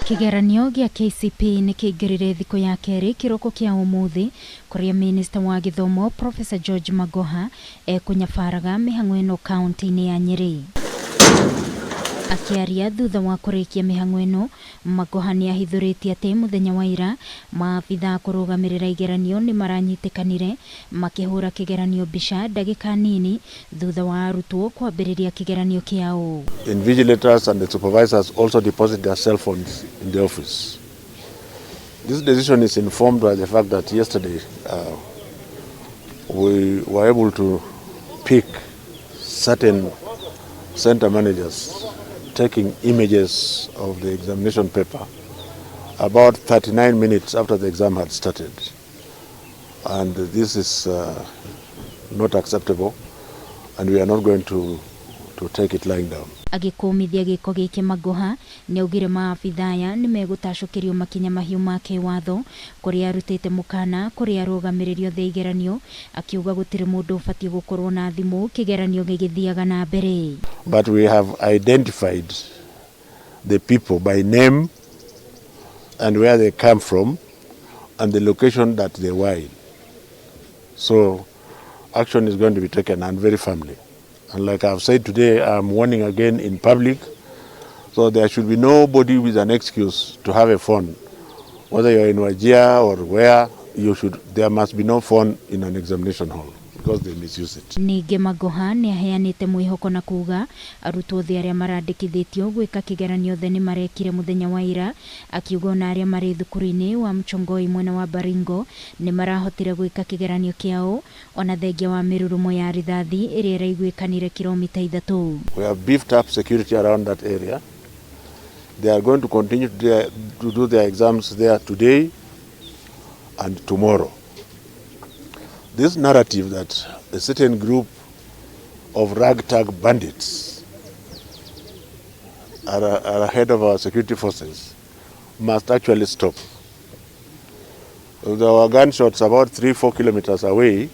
Kigeranio gĩa KCPE nĩ kĩingĩrire thikũ ya kerĩ kiroko kĩa ũmũthĩ kũrĩa Minister wa Gĩthomo Professor George Magoha ekũnyabaraga mĩhang'o ĩno kaunti-inĩ ya Nyeri. Akiaria thutha wa kũrĩkia mĩhang'o ĩno, Magoha nĩ ahithũrĩtie atĩ mũthenya wa ira maabitha kũrũgamĩrĩra igeranio nĩ maranyitĩkanire makĩhũra kĩgeranio mbica ndagĩka nini thutha wa arutwo kwambĩrĩria kĩgeranio kĩao. Invigilators and the supervisors also deposit their cell phones in the office. This decision is informed by the fact that yesterday we were able to pick certain center managers taking images of the examination paper about 39 minutes after the exam had started. And this is not acceptable, and we are not going to take it lying down. Agĩkũmithia gĩko gĩkĩ Magoha nĩ augire maabitha aya nĩ megũtacũkĩrio makinya mahiũ ma kĩwatho kũrĩa arutĩte mukana kũrĩa arũgamĩrĩri othe igeranio, akiuga gũtirĩ mũndũ ũbatiĩ gũkorwo na thimu kĩgeranio gĩgĩthiaga na mbere. But we have identified the people by name and where they come from and the location that they were in. So action is going to be taken, and very firmly. And like I've said today, I'm warning again in public, so there should be nobody with an excuse to have a phone. Whether you're in Wajir or where, there must be no phone in an examination hall, because they misuse it. Ningĩ Magoha nĩ aheanĩte mwĩhoko na kuga arutwo othe arĩa marandĩkithĩtio gwĩka kĩgeranio othe nĩ marekire mũthenya wa ira, akiuga na arĩa marĩ thukuru-inĩ wa Mchongoi mwena wa Baringo nĩ marahotire gwĩka kĩgeranio kĩao ona thengia wa mĩrurumo ya rithathi ĩrĩa ĩraiguĩkanire kilomita 3. We have beefed up security around that area. They are going to continue to do their exams there today and tomorrow. This narrative that a certain group of ragtag bandits are ahead of our security forces must actually stop. There were gunshots about 3-4 kilometers away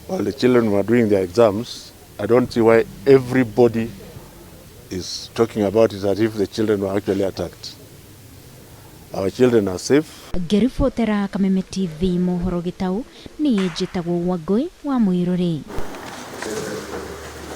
while the children were doing their exams. I don't see why everybody is talking about it as if the children were actually attacked. Our children are safe. Ngĩribotera Kameme TV mohoro gĩtau, niĩ njĩtagwo Wangui wa Mũirũrĩ.